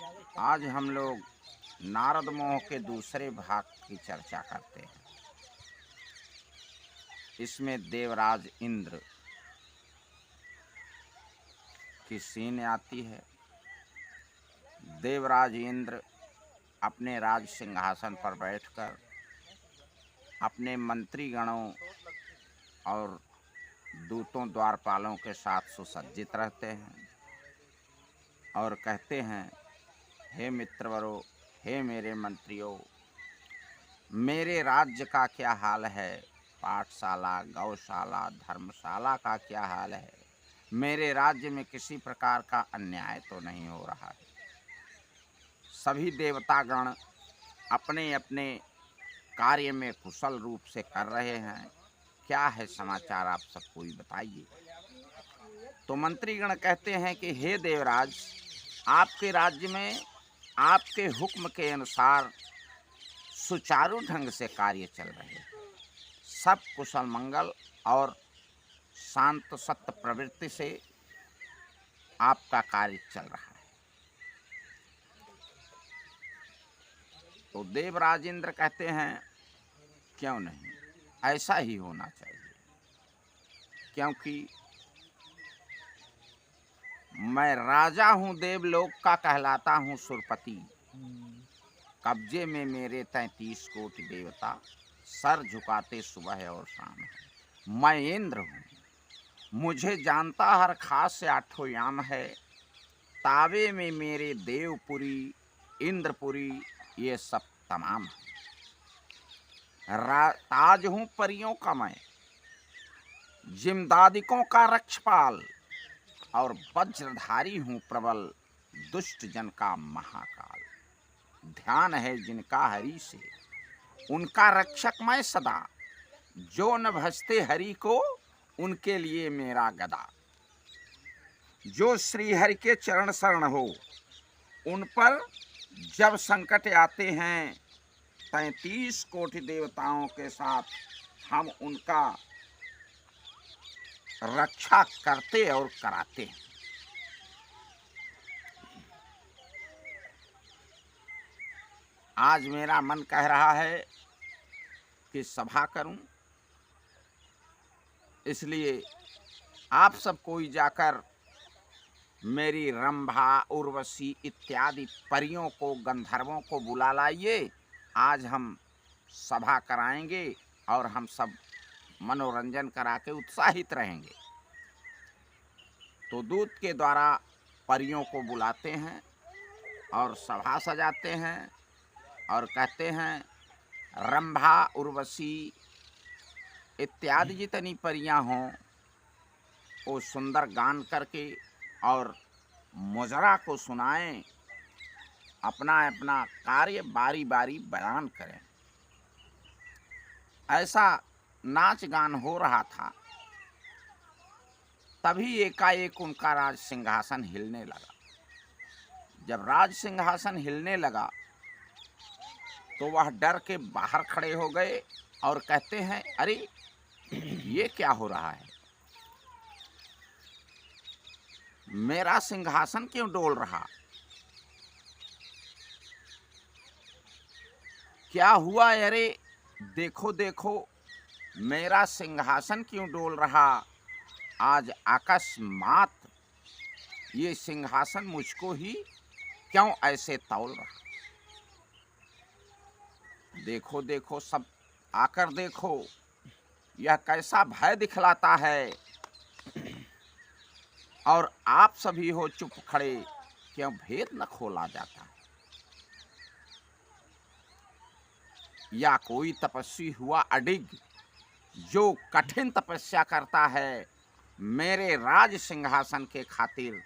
आज हम लोग नारद मोह के दूसरे भाग की चर्चा करते हैं। इसमें देवराज इंद्र की सीन आती है। देवराज इंद्र अपने राज सिंहासन पर बैठकर अपने मंत्रीगणों और दूतों द्वारपालों के साथ सुसज्जित रहते हैं और कहते हैं, हे मित्रवरों, हे मेरे मंत्रियों, मेरे राज्य का क्या हाल है? पाठशाला, गौशाला, धर्मशाला का क्या हाल है? मेरे राज्य में किसी प्रकार का अन्याय तो नहीं हो रहा है। सभी देवतागण अपने अपने कार्य में कुशल रूप से कर रहे हैं। क्या है समाचार, आप सब कोई बताइए। तो मंत्रीगण कहते हैं कि हे देवराज, आपके राज्य में आपके हुक्म के अनुसार सुचारू ढंग से कार्य चल रहे हैं। सब कुशल मंगल और शांत सत्य प्रवृत्ति से आपका कार्य चल रहा है। तो देवराज इंद्र कहते हैं, क्यों नहीं, ऐसा ही होना चाहिए, क्योंकि मैं राजा हूं, देवलोक का कहलाता हूं सुरपति। कब्जे में मेरे 33 कोटि देवता, सर झुकाते सुबह और शाम है। मैं इंद्र हूँ, मुझे जानता हर खास से आठों याम है। तावे में मेरे देवपुरी, इंद्रपुरी, ये सब तमाम है। ताज हूँ परियों का मैं, जिमदादिकों का रक्षपाल, और वज्रधारी हूँ प्रबल, दुष्ट जन का महाकाल। ध्यान है जिनका हरि से, उनका रक्षक मैं सदा। जो न भजते हरि को, उनके लिए मेरा गदा। जो श्री हरि के चरण शरण हो, उन पर जब संकट आते हैं, 33 कोटि देवताओं के साथ हम उनका रक्षा करते और कराते हैं। आज मेरा मन कह रहा है कि सभा करूं, इसलिए आप सब कोई जाकर मेरी रंभा, उर्वशी इत्यादि परियों को, गंधर्वों को बुला लाइए। आज हम सभा कराएंगे और हम सब मनोरंजन करा के उत्साहित रहेंगे। तो दूत के द्वारा परियों को बुलाते हैं और सभा सजाते हैं और कहते हैं, रंभा, उर्वशी इत्यादि जितनी परियां हों, वो सुंदर गान करके और मुजरा को सुनाएं, अपना अपना कार्य बारी बारी बयान करें। ऐसा नाच गान हो रहा था, तभी एकाएक उनका राज सिंहासन हिलने लगा। जब राज सिंहासन हिलने लगा तो वह डर के बाहर खड़े हो गए और कहते हैं, अरे ये क्या हो रहा है? मेरा सिंहासन क्यों डोल रहा? क्या हुआ? अरे देखो देखो, मेरा सिंहासन क्यों डोल रहा? आज अकस्मात ये सिंहासन मुझको ही क्यों ऐसे तौल रहा? देखो देखो, सब आकर देखो, यह कैसा भय दिखलाता है। और आप सभी हो चुप खड़े, क्यों भेद न खोला जाता? या कोई तपस्वी हुआ अडिग, जो कठिन तपस्या करता है, मेरे राज सिंहासन के खातिर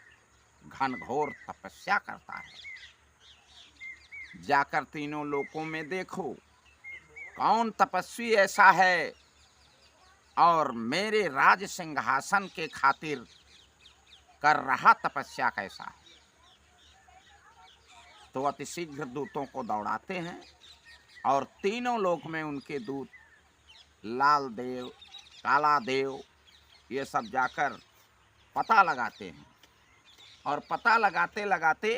घनघोर तपस्या करता है। जाकर तीनों लोकों में देखो, कौन तपस्वी ऐसा है और मेरे राज सिंहासन के खातिर कर रहा तपस्या कैसा है। तो अतिशीघ्र दूतों को दौड़ाते हैं और तीनों लोक में उनके दूत, लाल देव, काला देव, ये सब जाकर पता लगाते हैं। और पता लगाते लगाते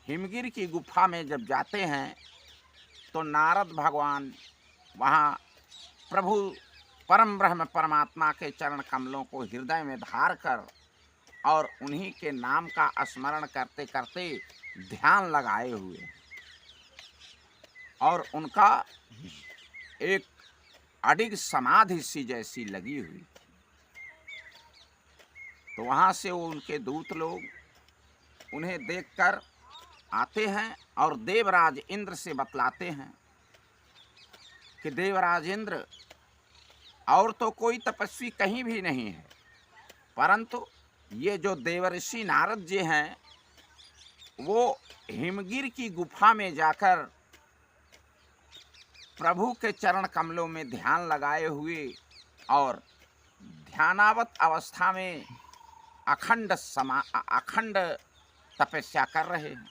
हिमगिरी की गुफा में जब जाते हैं तो नारद भगवान वहाँ प्रभु परम ब्रह्म परमात्मा के चरण कमलों को हृदय में धार कर और उन्हीं के नाम का स्मरण करते करते ध्यान लगाए हुए और उनका एक अडिग समाधि सी जैसी लगी हुई। तो वहाँ से वो उनके दूत लोग उन्हें देखकर आते हैं और देवराज इंद्र से बतलाते हैं कि देवराज इंद्र, और तो कोई तपस्वी कहीं भी नहीं है, परंतु ये जो देवर्षि नारद जी हैं वो हिमगिर की गुफा में जाकर प्रभु के चरण कमलों में ध्यान लगाए हुए और ध्यानावत अवस्था में अखंड तपस्या कर रहे हैं।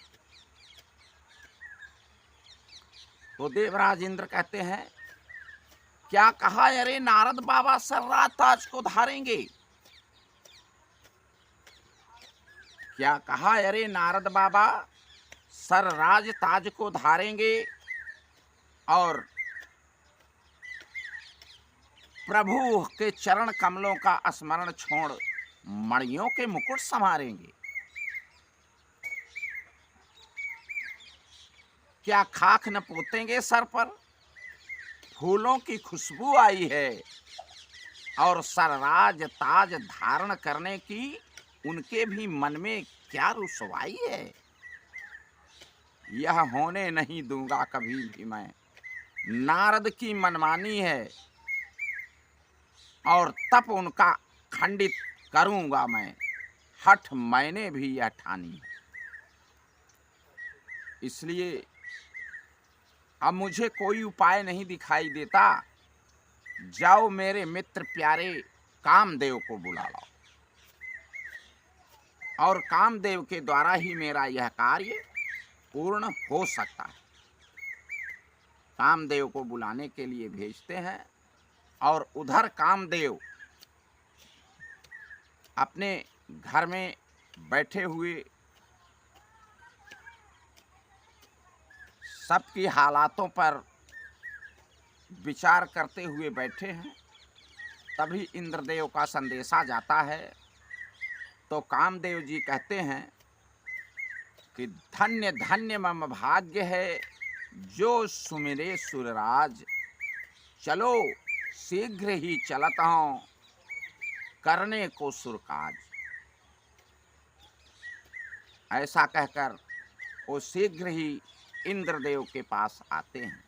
तो देवराज इंद्र कहते हैं, क्या कहा अरे नारद बाबा सर्राज ताज को धारेंगे? क्या कहा अरे नारद बाबा सरराज ताज को धारेंगे और प्रभु के चरण कमलों का स्मरण छोड़ मणियों के मुकुट संवारेंगे? क्या खाक न पोतेंगे सर पर? फूलों की खुशबू आई है और सरराज ताज धारण करने की उनके भी मन में क्या रुसवाई है? यह होने नहीं दूंगा कभी भी मैं। नारद की मनमानी है और तप उनका खंडित करूंगा मैं। हठ मैंने भी यह ठानी है। इसलिए अब मुझे कोई उपाय नहीं दिखाई देता। जाओ मेरे मित्र प्यारे कामदेव को बुला लाओ और कामदेव के द्वारा ही मेरा यह कार्य पूर्ण हो सकता है। कामदेव को बुलाने के लिए भेजते हैं और उधर कामदेव अपने घर में बैठे हुए सबकी हालातों पर विचार करते हुए बैठे हैं। तभी इंद्रदेव का संदेशा जाता है। तो कामदेव जी कहते हैं कि धन्य धन्य मम भाग्य है जो सुमिरे सुरराज। चलो शीघ्र ही चलत हूँ करने को सुरकाज। ऐसा कहकर वो शीघ्र ही इंद्रदेव के पास आते हैं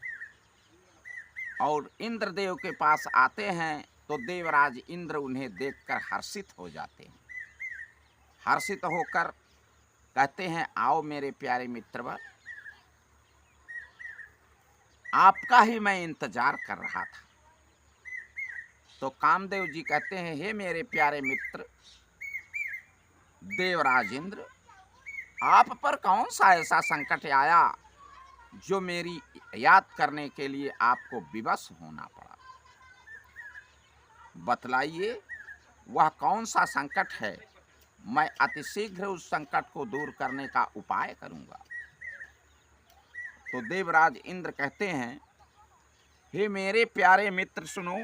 और इंद्रदेव के पास आते हैं तो देवराज इंद्र उन्हें देखकर हर्षित हो जाते हैं। हर्षित होकर कहते हैं, आओ मेरे प्यारे मित्रवर, आपका ही मैं इंतजार कर रहा था। तो कामदेव जी कहते हैं, हे मेरे प्यारे मित्र देवराज इंद्र, आप पर कौन सा ऐसा संकट आया जो मेरी याद करने के लिए आपको विवश होना पड़ा? बतलाइए वह कौन सा संकट है। मैं अतिशीघ्र उस संकट को दूर करने का उपाय करूंगा। तो देवराज इंद्र कहते हैं, हे मेरे प्यारे मित्र सुनो,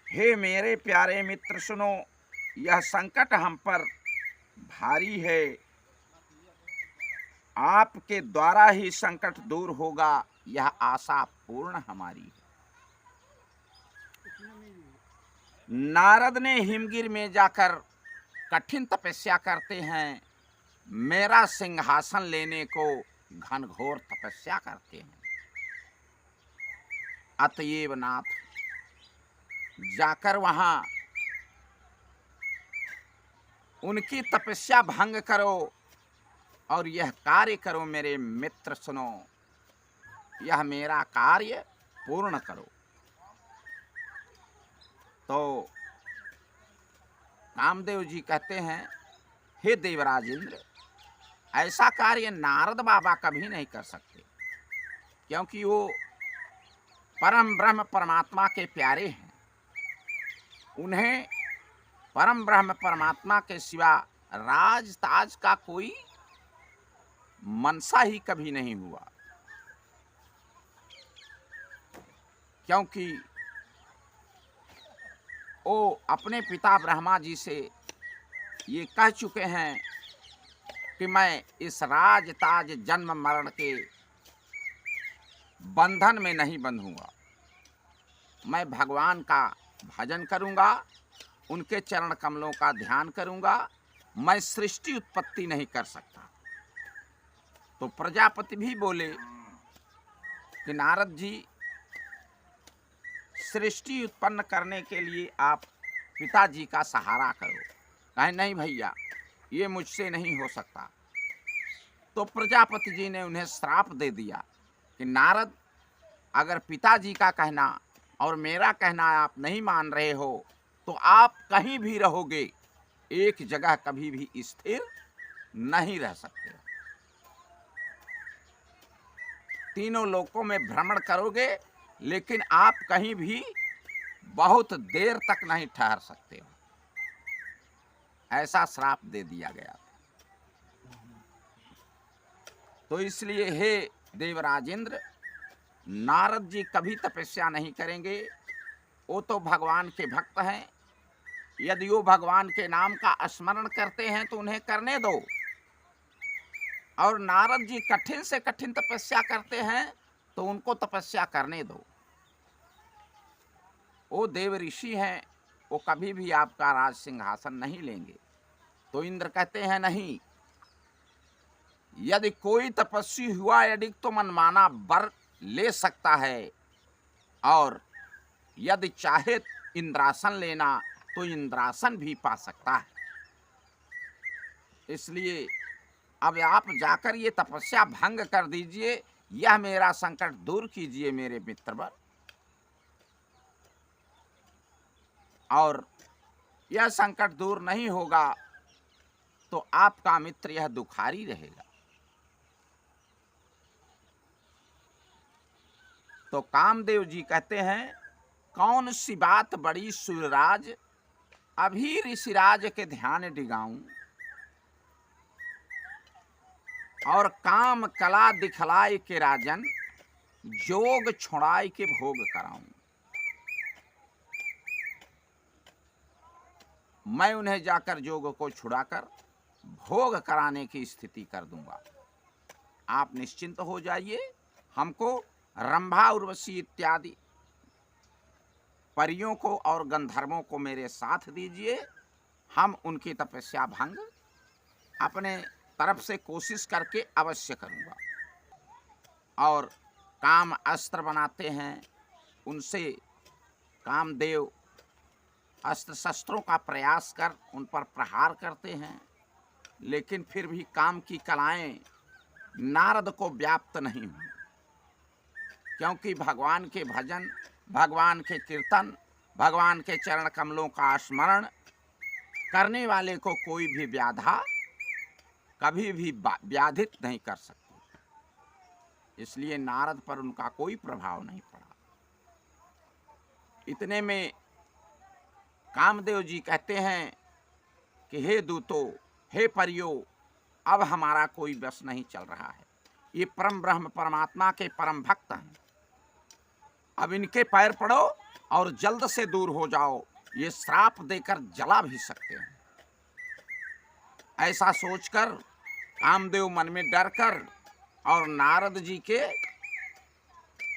हे मेरे प्यारे मित्र सुनो, यह संकट हम पर भारी है। आपके द्वारा ही संकट दूर होगा, यह आशा पूर्ण हमारी है। नारद ने हिमगिर में जाकर कठिन तपस्या करते हैं, मेरा सिंहासन लेने को घनघोर तपस्या करते हैं। अतएव नाथ जाकर वहां उनकी तपस्या भंग करो और यह कार्य करो। मेरे मित्र सुनो, यह मेरा कार्य पूर्ण करो। तो कामदेव जी कहते हैं, हे देवराज इंद्र, ऐसा कार्य नारद बाबा कभी नहीं कर सकते, क्योंकि वो परम ब्रह्म परमात्मा के प्यारे हैं। उन्हें परम ब्रह्म परमात्मा के सिवा राज ताज का कोई मनसा ही कभी नहीं हुआ, क्योंकि वो अपने पिता ब्रह्मा जी से ये कह चुके हैं कि मैं इस राज ताज जन्म मरण के बंधन में नहीं बंधूंगा। मैं भगवान का भजन करूंगा, उनके चरण कमलों का ध्यान करूंगा। मैं सृष्टि उत्पत्ति नहीं कर सकता। तो प्रजापति भी बोले कि नारद जी, सृष्टि उत्पन्न करने के लिए आप पिताजी का सहारा करो। कहे नहीं भैया, ये मुझसे नहीं हो सकता। तो प्रजापति जी ने उन्हें श्राप दे दिया कि नारद, अगर पिताजी का कहना और मेरा कहना आप नहीं मान रहे हो तो आप कहीं भी रहोगे, एक जगह कभी भी स्थिर नहीं रह सकते। तीनों लोकों में भ्रमण करोगे, लेकिन आप कहीं भी बहुत देर तक नहीं ठहर सकते हो। ऐसा श्राप दे दिया गया। तो इसलिए हे देवराजेंद्र, नारद जी कभी तपस्या नहीं करेंगे। वो तो भगवान के भक्त हैं। यदि वो भगवान के नाम का स्मरण करते हैं तो उन्हें करने दो। और नारद जी कठिन से कठिन तपस्या करते हैं तो उनको तपस्या करने दो। वो देव ऋषि हैं, वो कभी भी आपका राज सिंहासन नहीं लेंगे। तो इंद्र कहते हैं नहीं, यदि कोई तपस्वी हुआ यदि तो मनमाना वर ले सकता है, और यदि चाहे इंद्रासन लेना तो इंद्रासन भी पा सकता है। इसलिए अब आप जाकर ये तपस्या भंग कर दीजिए, यह मेरा संकट दूर कीजिए मेरे मित्रवर। और यह संकट दूर नहीं होगा तो आपका मित्र यह दुखारी रहेगा। तो कामदेव जी कहते हैं, कौन सी बात बड़ी सूरराज, अभी ऋषिराज के ध्यान डिगाऊं, और काम कला दिखलाए के राजन, जोग छुड़ाए के भोग कराऊं। मैं उन्हें जाकर जोग को छुड़ाकर भोग कराने की स्थिति कर दूंगा। आप निश्चिंत हो जाइए, हमको रंभा उर्वशी इत्यादि परियों को और गंधर्वों को मेरे साथ दीजिए। हम उनकी तपस्या भंग अपने तरफ से कोशिश करके अवश्य करूंगा। और काम अस्त्र बनाते हैं, उनसे कामदेव अस्त्र शस्त्रों का प्रयास कर उन पर प्रहार करते हैं, लेकिन फिर भी काम की कलाएं नारद को व्याप्त नहीं हुई। क्योंकि भगवान के भजन, भगवान के कीर्तन, भगवान के चरण कमलों का स्मरण करने वाले को कोई भी व्याधा कभी भी व्याधित नहीं कर सकती। इसलिए नारद पर उनका कोई प्रभाव नहीं पड़ा। इतने में कामदेव जी कहते हैं कि हे दूतो, हे परियो, अब हमारा कोई बस नहीं चल रहा है। ये परम ब्रह्म परमात्मा के परम भक्त हैं, अब इनके पैर पड़ो और जल्द से दूर हो जाओ, ये श्राप देकर जला भी सकते हैं। ऐसा सोचकर कामदेव मन में डर कर और नारद जी के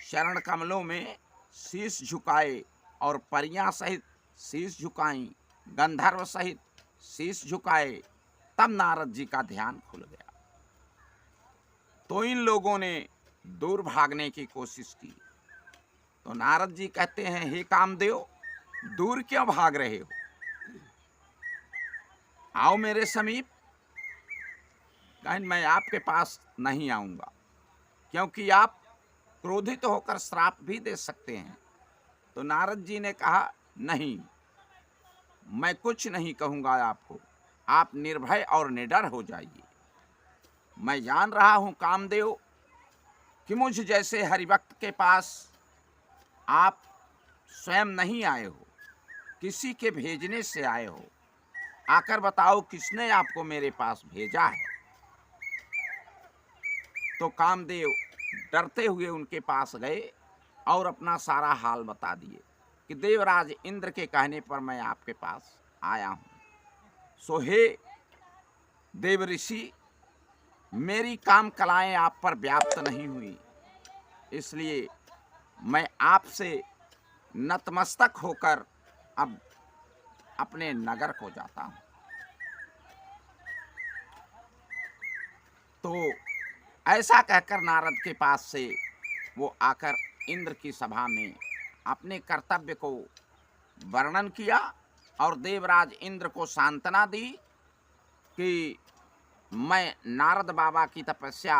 चरण कमलों में शीश झुकाए, और परियां सहित शीश झुकाई, गंधर्व सहित शीश झुकाए। तब नारद जी का ध्यान खुल गया। तो इन लोगों ने दूर भागने की कोशिश की। तो नारद जी कहते हैं, हे कामदेव, दूर क्यों भाग रहे हो? आओ मेरे समीप। कहें मैं आपके पास नहीं आऊंगा, क्योंकि आप क्रोधित होकर श्राप भी दे सकते हैं। तो नारद जी ने कहा, नहीं, मैं कुछ नहीं कहूंगा आपको, आप निर्भय और निडर हो जाइए। मैं जान रहा हूं कामदेव कि मुझ जैसे हरिभक्त के पास आप स्वयं नहीं आए हो, किसी के भेजने से आए हो। आकर बताओ किसने आपको मेरे पास भेजा है। तो कामदेव डरते हुए उनके पास गए और अपना सारा हाल बता दिए कि देवराज इंद्र के कहने पर मैं आपके पास आया हूं। सो हे देव ऋषि, मेरी काम कलाएं आप पर व्याप्त नहीं हुई, इसलिए मैं आपसे नतमस्तक होकर अब अपने नगर को जाता हूं। तो ऐसा कहकर नारद के पास से वो आकर इंद्र की सभा में अपने कर्तव्य को वर्णन किया और देवराज इंद्र को सांत्वना दी कि मैं नारद बाबा की तपस्या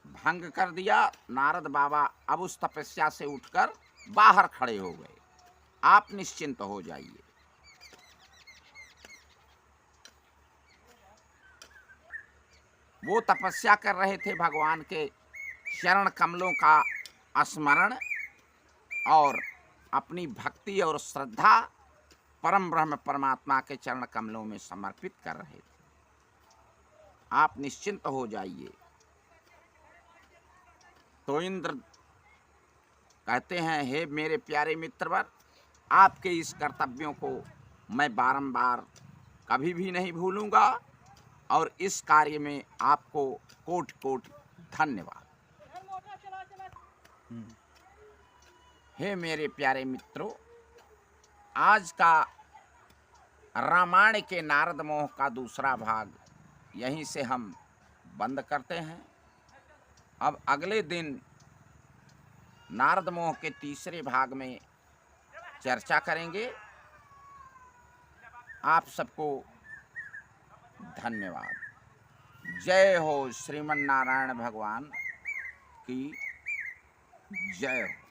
भंग कर दिया। नारद बाबा अब उस तपस्या से उठकर बाहर खड़े हो गए। आप निश्चिंत हो जाइए। वो तपस्या कर रहे थे भगवान के चरण कमलों का स्मरण और अपनी भक्ति और श्रद्धा परम ब्रह्म परमात्मा के चरण कमलों में समर्पित कर रहे थे। आप निश्चिंत हो जाइए। तो इंद्र कहते हैं, हे मेरे प्यारे मित्रवर, आपके इस कर्तव्यों को मैं बारंबार कभी भी नहीं भूलूंगा और इस कार्य में आपको कोट कोट धन्यवाद। हे मेरे प्यारे मित्रों, आज का रामायण के नारद मोह का दूसरा भाग यहीं से हम बंद करते हैं। अब अगले दिन नारद मोह के तीसरे भाग में चर्चा करेंगे। आप सबको धन्यवाद। जय हो श्रीमन नारायण भगवान की जय हो।